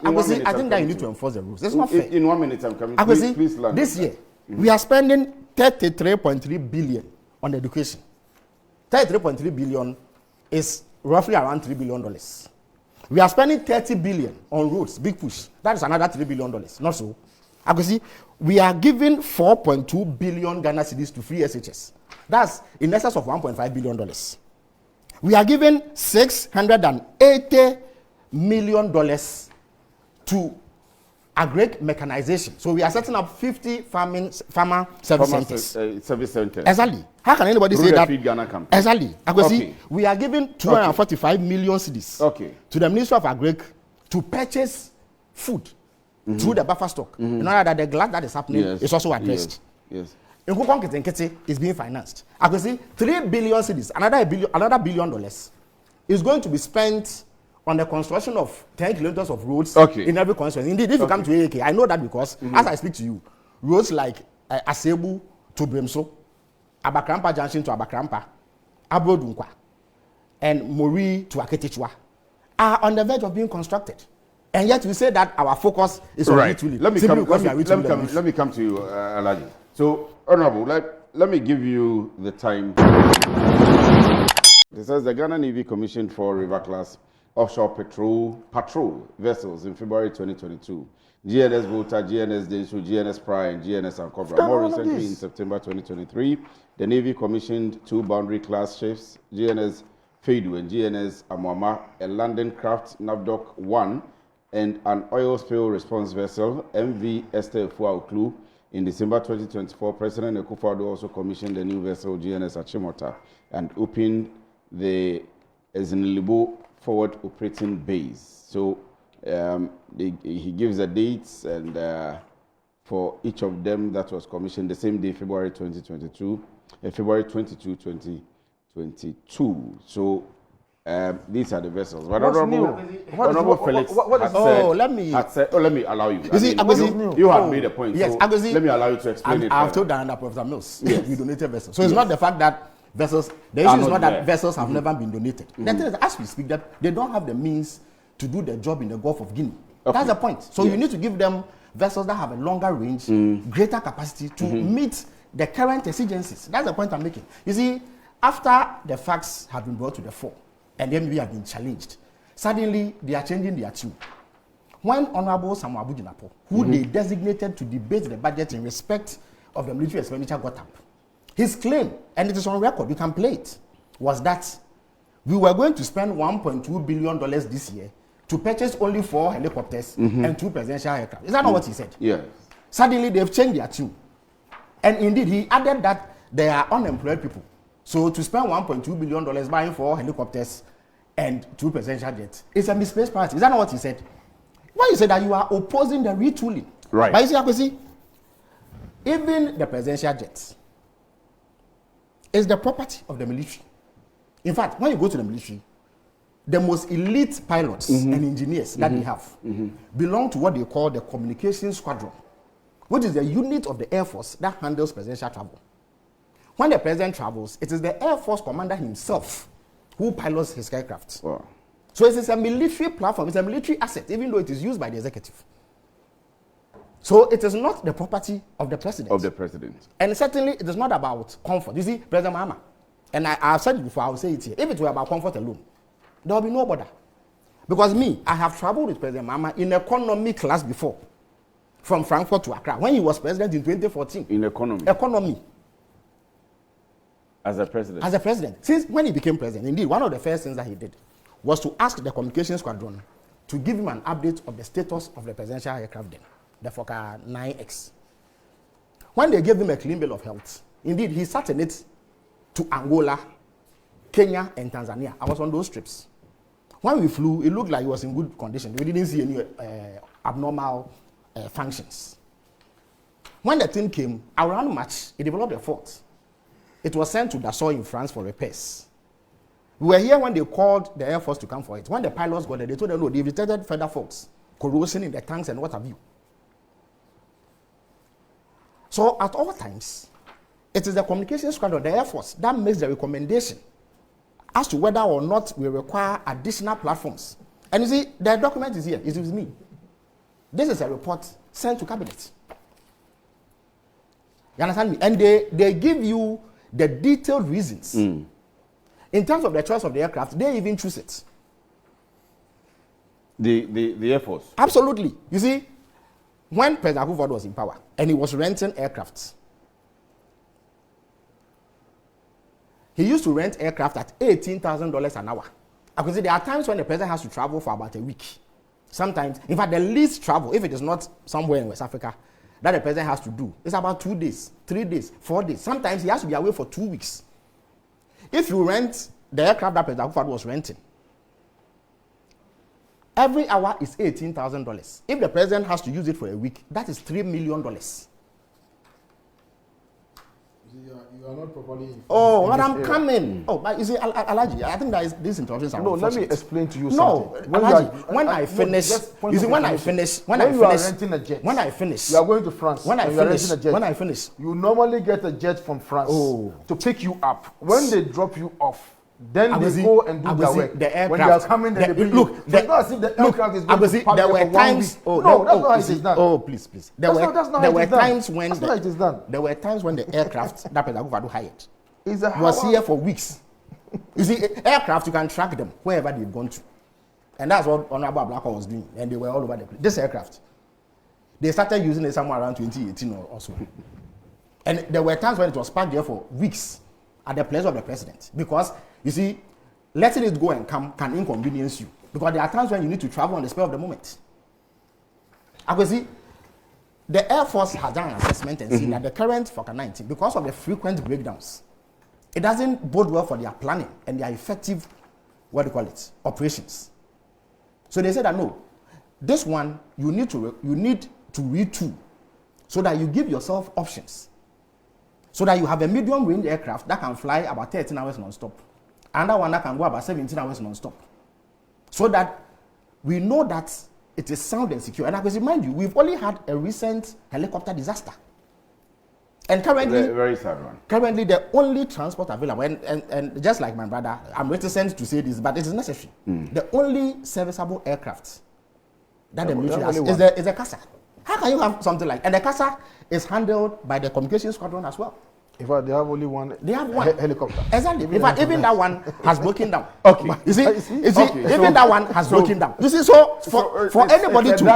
Speaker 3: I think that you need to enforce the rules. It's not fair.
Speaker 2: In 1 minute, I'm coming.
Speaker 3: Please learn. This year, we are spending 33.3 billion on education. 33.3 billion is roughly around $3 billion. We are spending 30 billion on roads, big push. That is another $3 billion. Not so. I can see we are giving 4.2 billion Ghana cedis to free SHS. That's in excess of $1.5 billion. We are giving $680 million to agric mechanization. So we are setting up 50 farmer service centers. Exactly. How can anybody say that? Exactly. I can see we are giving 245 million cedis to the Ministry of Agric to purchase food. Through the buffer stock. In order that the glut that is happening is also addressed.
Speaker 2: Yes.
Speaker 3: In Nkukon is being financed. I can see 3 billion cedis, another $1 billion is going to be spent on the construction of 10 kilometers of roads in every constituency. Indeed, if you come to AAK, I know that because as I speak to you, roads like Asebu to Bremso, Abakrampa Junction to Abakrampa, Abodunkwa, and Mori to Aketichwa are on the verge of being constructed. And yet we say that our focus is on retooling.
Speaker 2: Let me come to you, Alaji. So, Honorable, let me give you the time. It says the Ghana Navy commissioned 4 river-class offshore patrol vessels in February 2022. GNS Volta, GNS Densho, GNS Pride, and GNS Ankobra. More recently, in September 2023, the Navy commissioned 2 boundary-class ships, GNS Fedu and GNS Amwama, a landing craft Navdoc 1, and an oil spill response vessel, MV Esther Fuauklu. In December 2024, President Akufo-Addo also commissioned a new vessel, GNS Achimota, and opened the Ezinilibo forward operating base. So he gives the dates and for each of them that was commissioned the same day, February 22, 2022. So these are the vessels. But Honorable Felix let me allow you. You have made a point.
Speaker 3: Yes,
Speaker 2: so let me allow you to explain it.
Speaker 3: I've told Diana Professor Mills, we donated vessels. So it's not the fact that vessels, the issue is not that vessels have never been donated. The thing is, as we speak, that they don't have the means to do the job in the Gulf of Guinea. That's the point. So you need to give them vessels that have a longer range, greater capacity to meet the current exigencies. That's the point I'm making. You see, after the facts have been brought to the fore, and then we have been challenged, suddenly they are changing their tune. When Honorable Samuel Abu-Jinapor, who they designated to debate the budget in respect of the military expenditure, got up, his claim, and it is on record, you can play it, was that we were going to spend $1.2 billion this year to purchase only 4 helicopters and 2 presidential aircraft. Is that not what he said?
Speaker 2: Yes.
Speaker 3: Suddenly, they've changed their tune. And indeed, he added that there are unemployed people. So to spend $1.2 billion buying 4 helicopters and 2 presidential jets, it's a misplaced priority. Is that not what he said? Why you say that you are opposing the retooling?
Speaker 2: Right.
Speaker 3: But you see, Akwesi, even the presidential jets is the property of the military. In fact, when you go to the military, the most elite pilots and engineers that they have belong to what they call the communications squadron, which is the unit of the Air Force that handles presidential travel. When the president travels, it is the Air Force commander himself who pilots his aircraft.
Speaker 2: Wow.
Speaker 3: So it is a military platform, it's a military asset, even though it is used by the executive. So it is not the property of the president.
Speaker 2: Of the president.
Speaker 3: And certainly it is not about comfort. You see, President Mahama, and I've said it before, I will say it here. If it were about comfort alone, there will be no bother. Because me, I have traveled with President Mahama in economy class before, from Frankfurt to Accra, when he was president in 2014.
Speaker 2: In economy.
Speaker 3: Economy.
Speaker 2: As a president.
Speaker 3: As a president. Since when he became president, indeed, one of the first things that he did was to ask the communications squadron to give him an update of the status of the presidential aircraft then, the Fokker 9X. When they gave him a clean bill of health, indeed, he sat in it to Angola, Kenya, and Tanzania. I was on those trips. When we flew, it looked like he was in good condition. We didn't see any abnormal functions. When the thing came, around March, it developed a fault. It was sent to Dassault in France for repairs. We were here when they called the Air Force to come for it. When the pilots got there, they told them, no, they've detected further faults, corrosion in the tanks and what have you. So at all times, it is the communications squadron, the Air Force, that makes the recommendation as to whether or not we require additional platforms. And you see, the document is here. It is with me. This is a report sent to cabinet. You understand me? And they give you the detailed reasons. In terms of the choice of the aircraft, they even choose it.
Speaker 2: The Air Force?
Speaker 3: Absolutely. You see, when President Akufo-Addo was in power and he was renting aircrafts, he used to rent aircraft at $18,000 an hour. I could say there are times when the president has to travel for about a week. Sometimes, in fact, the least travel, if it is not somewhere in West Africa, that the president has to do, is about 2 days, 3 days, 4 days. Sometimes he has to be away for 2 weeks. If you rent the aircraft that President Akufo-Addo was renting, every hour is $18,000. If the president has to use it for a week, that is $3 million.
Speaker 1: You are not properly informed.
Speaker 3: Oh, but I'm coming. Oh, but you see, Alaji, I think that this interruptions are
Speaker 4: no. Let me explain to you something.
Speaker 3: No, Alaji, when I finish, you see, when I finish, when I finish,
Speaker 4: renting a jet,
Speaker 3: when I finish,
Speaker 4: you are going to France.
Speaker 3: When I finish,
Speaker 4: you normally get a jet from France to pick you up. When they drop you off, then they go and do their work.
Speaker 3: The aircraft,
Speaker 4: when they are coming, then they bring
Speaker 3: look.
Speaker 4: You. So it's not as if the aircraft is going to park
Speaker 3: there
Speaker 4: there
Speaker 3: were
Speaker 4: for 1
Speaker 3: times.
Speaker 4: week.
Speaker 3: Oh,
Speaker 4: no, that's not how it is done.
Speaker 3: Oh, please. There were times when
Speaker 4: that's not how it is done.
Speaker 3: There were times when the aircraft that President Akufo-Addo hired
Speaker 4: was
Speaker 3: here for weeks. You see, aircraft, you can track them wherever they've gone to. And that's what Honorable Blackwell was doing. And they were all over the place. This aircraft, they started using it somewhere around 2018 or so. And there were times when it was parked there for weeks at the pleasure of the president. Because, you see, letting it go and come can inconvenience you. Because there are times when you need to travel on the spur of the moment. I can see, the Air Force has done an assessment and seen that the current Fokker 19, because of the frequent breakdowns, it doesn't bode well for their planning and their effective, operations. So they said that no, this one you need to retool so that you give yourself options. So that you have a medium range aircraft that can fly about 13 hours non-stop. Another one that can go about 17 hours non-stop. So that we know that it is sound and secure. And I can remind you, we've only had a recent helicopter disaster. And currently,
Speaker 2: very sad one.
Speaker 3: Currently, the only transport available, and just like my brother, I'm reticent to say this, but it is necessary. The only serviceable aircraft that the military has is a CASA. How can you have something like, and the CASA is handled by the communications squadron as well.
Speaker 4: In fact, they have only one.
Speaker 3: They have one
Speaker 4: helicopter.
Speaker 3: Exactly. In fact, even that one has broken down.
Speaker 2: Okay.
Speaker 3: You see,
Speaker 2: Okay,
Speaker 3: even that one has broken down. You see, so for anybody to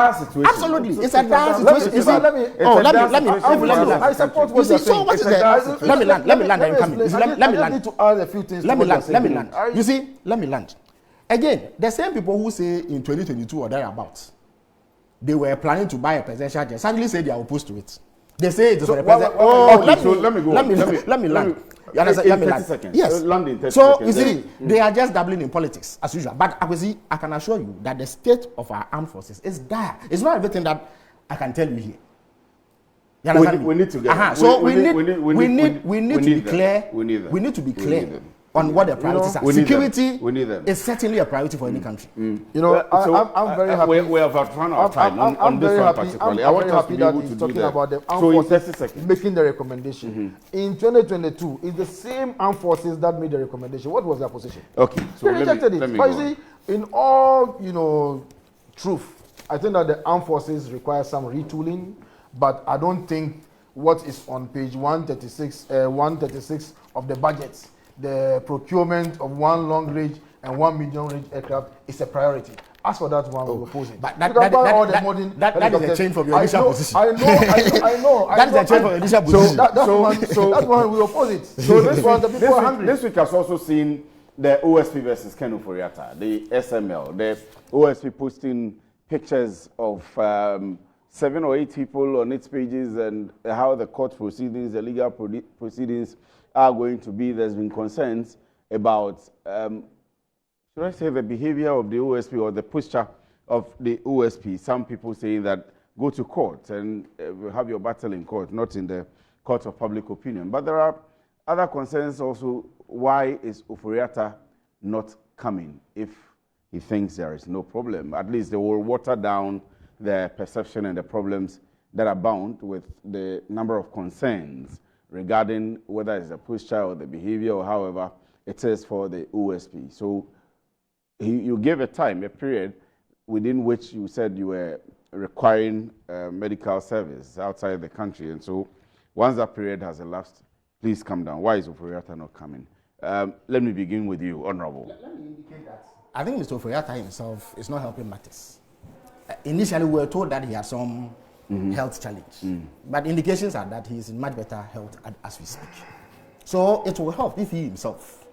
Speaker 3: absolutely, it's a dire situation. You see, let me.
Speaker 4: I support what you're saying.
Speaker 3: So what is the? Let me land. I'm coming. Let me land.
Speaker 4: need to add a few things.
Speaker 3: Let me land. You see, let me land. Again, the same people who say in 2022 or thereabouts, they were planning to buy a presidential jet, suddenly say they are opposed to it. They say it is for the president.
Speaker 2: Let me go.
Speaker 3: Let me land. You understand? Let me land.
Speaker 2: 30 seconds.
Speaker 3: Yes.
Speaker 2: Land in 30
Speaker 3: so
Speaker 2: seconds.
Speaker 3: You see, they are just dabbling in politics as usual. But I can assure you that the state of our armed forces is dire. It's not everything that I can tell you here. You understand?
Speaker 2: We need to get.
Speaker 3: So we need to be clear. We need to be clear on what the priorities are. Security is certainly a priority for any country.
Speaker 4: You know, I'm very happy.
Speaker 2: We have run out of time on this one particularly. I want us to be able to do that.
Speaker 4: About the armed
Speaker 2: so in
Speaker 4: forces
Speaker 2: 30 seconds.
Speaker 4: making the recommendation. In 2022, it's the same armed forces that made the recommendation. What was their position?
Speaker 2: Okay, so
Speaker 4: they rejected it. But you see, in all, truth, I think that the armed forces require some retooling, but I don't think what is on page 136 of the budget, the procurement of one long-range and one medium-range aircraft, is a priority. As for that one, we oppose it.
Speaker 3: But that is a change from your initial position.
Speaker 4: I know.
Speaker 3: That is a change from your initial position.
Speaker 4: That one, we oppose it. So this one, the people are hungry.
Speaker 2: This week has also seen the OSP versus Ken Ofori-Atta, the SML, the OSP posting pictures of 7 or 8 people on its pages and how the court proceedings, the legal proceedings are going to be. There's been concerns about, should I say, the behavior of the OSP or the posture of the OSP. Some people saying that go to court and have your battle in court, not in the court of public opinion. But there are other concerns also. Why is Ofori-Atta not coming if he thinks there is no problem? At least they will water down the perception and the problems that are bound with the number of concerns regarding whether it's the posture or the behavior or however it is for the OSP. So you gave a period within which you said you were requiring medical service outside the country. And so once that period has elapsed, please come down. Why is Ofori-Atta not coming? Let me begin with you, Honorable.
Speaker 3: Let me indicate that I think Mr. Ofori-Atta himself is not helping matters. Initially, we were told that he had some health challenge, but indications are that he is in much better health as we speak. So it will help if he himself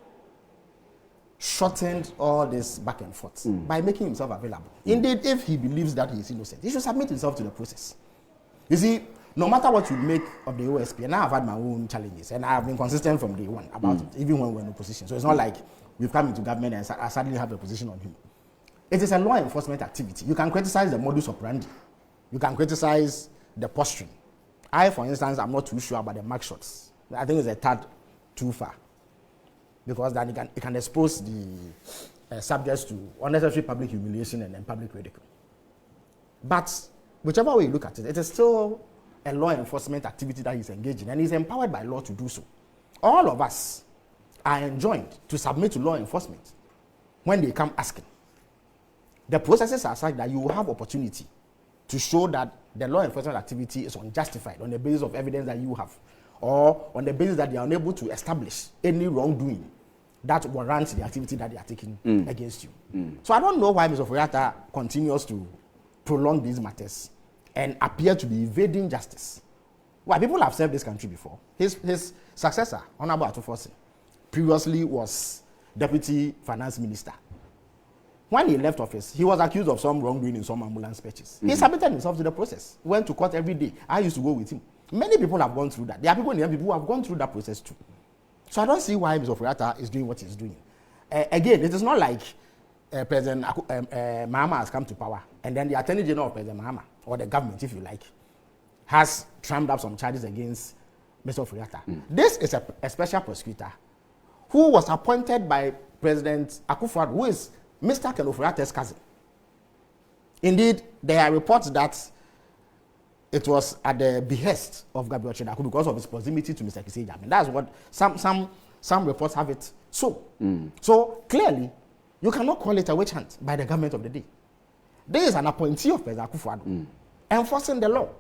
Speaker 3: shortened all this back and forth by making himself available. Indeed, if he believes that he is innocent, he should submit himself to the process. You see, no matter what you make of the OSP, and I have had my own challenges, and I have been consistent from day one about it, even when we're in opposition. So it's not like we've come into government and I suddenly have a position on him. It is a law enforcement activity. You can criticize the modus operandi. You can criticize the posturing. I, for instance, I'm not too sure about the mark shots. I think it's a tad too far. Because then it can expose the subjects to unnecessary public humiliation and then public ridicule. But whichever way you look at it, it is still a law enforcement activity that he's engaged in, and he's empowered by law to do so. All of us are enjoined to submit to law enforcement when they come asking. The processes are such that you will have opportunity to show that the law enforcement activity is unjustified on the basis of evidence that you have, or on the basis that they are unable to establish any wrongdoing that warrants the activity that they are taking against you. So I don't know why Mr. Ofori-Atta continues to prolong these matters and appear to be evading justice. Why? People have served this country before. His successor, Honorable Atufosi, previously was Deputy Finance Minister. When he left office, he was accused of some wrongdoing in some ambulance purchase. He submitted himself to the process, went to court every day. I used to go with him. Many people have gone through that. There are people in the MPP who have gone through that process too. So I don't see why Mr. Ofori-Atta is doing what he's doing. Again, it is not like President Mahama has come to power, and then the Attorney General of President Mahama, or the government, if you like, has trammed up some charges against Mr. Ofori-Atta. This is a special prosecutor who was appointed by President Akufo-Addo, who is Mr. Ken Ofori-Atta's cousin. Indeed, there are reports that it was at the behest of Gabriel Chedaku because of his proximity to Mr. Kisei Jammeh. That's what some reports have it so. So clearly, you cannot call it a witch hunt by the government of the day. There is an appointee of President Akufo-Addo enforcing the law.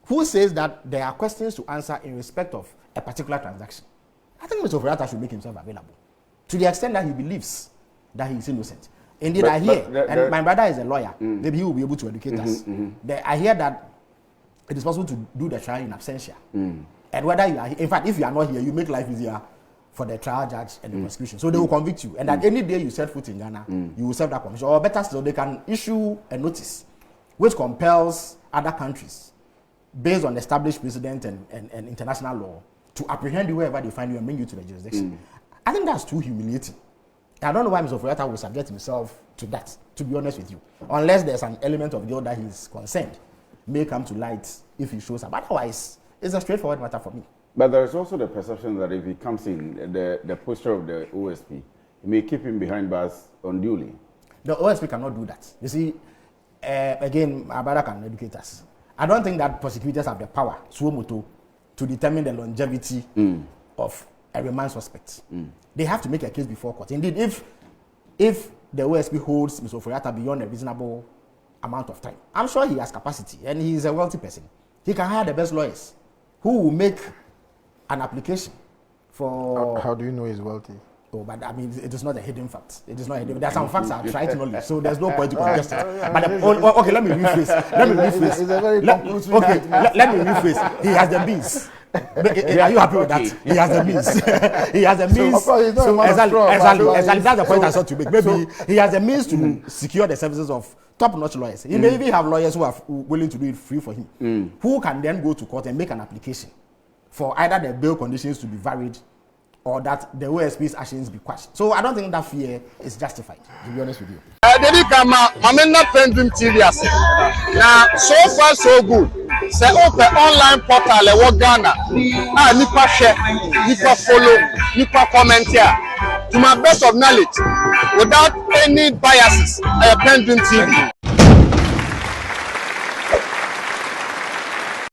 Speaker 3: who says that there are questions to answer in respect of a particular transaction. I think Mr. Oforiatta should make himself available to the extent that he believes that he is innocent. Indeed, I hear, and my brother is a lawyer, maybe he will be able to educate us. I hear that it is possible to do the trial in absentia. And whether you are, in fact, if you are not here, you make life easier for the trial judge and the prosecution. So they will convict you. And that any day you set foot in Ghana, you will serve that conviction. Or better still, they can issue a notice which compels other countries, based on established precedent and international law, to apprehend you wherever they find you and bring you to the jurisdiction. I think that's too humiliating. I don't know why Mr. Oforiatta will subject himself to that, to be honest with you. Unless there's an element of guilt that he's concerned may come to light if he shows up. Otherwise, it's a straightforward matter for me.
Speaker 2: But there's also the perception that if he comes in, the posture of the OSP, it may keep him behind bars unduly.
Speaker 3: The OSP cannot do that. You see, again, my brother can educate us. I don't think that prosecutors have the power, to determine the longevity of a remand suspect. They have to make a case before court. Indeed, if the OSP holds Mr. Oforiatta beyond a reasonable amount of time, I'm sure he has capacity and he is a wealthy person. He can hire the best lawyers who will make an application for...
Speaker 4: How do you know he's wealthy?
Speaker 3: Oh, but I mean, it is not a hidden fact. It is not a hidden. There are some facts I try to know, so there's no point to contest it. But okay, let me rephrase. Let me rephrase. He has the means. Are you happy with that? He has the means. He has the means. So exactly. That's the point I sought to make. Maybe he has the means to secure the services of top-notch lawyers. He may even have lawyers who are willing to do it free for him, who can then go to court and make an application for either the bail conditions to be varied or that the OSP's actions be quashed. So I don't think that fear is justified, to be honest with you.
Speaker 5: PENDREAM TV now, so far so good. Say open online portal le Ghana. Nipa share, nipa follow, nipa comment here. To my best of knowledge, without any biases, PENDREAM TV.